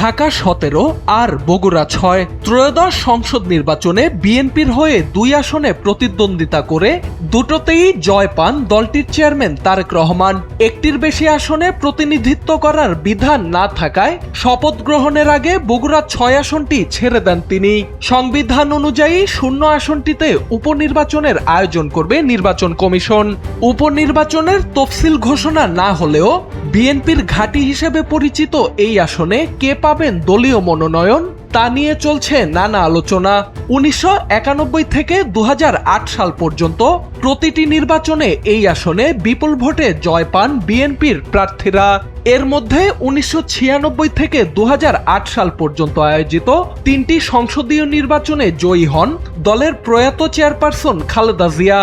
ঢাকা 17 আর বগুড়া 6 ত্রয়োদশ সংসদ নির্বাচনে বিএনপির হয়ে 2 আসনে প্রতিদ্বন্দ্বিতা করে দুটোতেই জয় পান দলটির চেয়ারম্যান তারেক রহমান। একটির বেশি আসনে প্রতিনিধিত্ব করার বিধান না থাকায় শপথ গ্রহণের আগে বগুড়া 6 আসনটি ছেড়ে দেন তিনি। সংবিধান অনুযায়ী 0 আসনটিতে উপনির্বাচনের আয়োজন করবে নির্বাচন কমিশন। উপনির্বাচনের তফসিল ঘোষণা না হলেও বিএনপির ঘাঁটি হিসেবে পরিচিত এই আসনে কে পাবেন দলীয় মনোনয়ন তা নিয়ে চলছে নানা আলোচনা। 1991 থেকে 2008 সাল পর্যন্ত প্রতিটি নির্বাচনে এই আসনে বিপুল ভোটে জয় পান বিএনপির প্রার্থীরা। এর মধ্যে 1996 থেকে 2008 সাল পর্যন্ত আয়োজিত 3টি সংসদীয় নির্বাচনে জয়ী হন দলের প্রয়াত chairperson Khaleda Zia.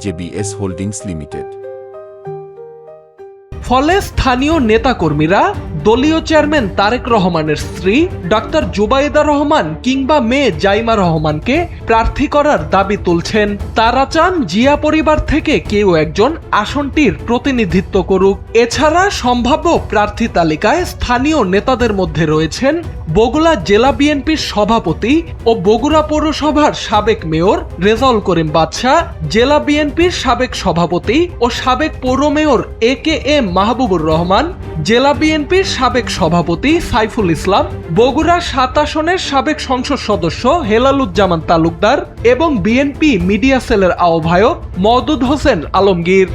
JBS holdings limited. ফলে স্থানীয় নেতাকর্মীরা দলীয় চেয়ারম্যান তারেক রহমানের স্ত্রী ডক্টর জুবাইদা রহমান কিংবা মেয়ে জাইমা রহমানকে প্রার্থী করার দাবি তুলছেন। তারা চান জিয়া পরিবার থেকে কেউ একজন আসনটির প্রতিনিধিত্ব করুক। এছাড়া সম্ভাব্য প্রার্থী তালিকায় স্থানীয় নেতাদের মধ্যে রয়েছেন বগুড়া জেলা বিএনপির সভাপতি ও বগুড়া পৌরসভার সাবেক মেয়র রেজাউল করিম বাদশাহ, জেলা বিএনপির সাবেক সভাপতি ও সাবেক পৌর মেয়র AKM মাহবুবুর রহমান, জেলা বিএনপির সাবেক সভাপতি সাইফুল ইসলাম, বগুড়া 7 আসনের সাবেক সংসদ সদস্য হেলালুজ্জামান তালুকদার এবং বিএনপি মিডিয়া সেলের আহ্বায়ক মওদুদ হোসেন আলমগীর।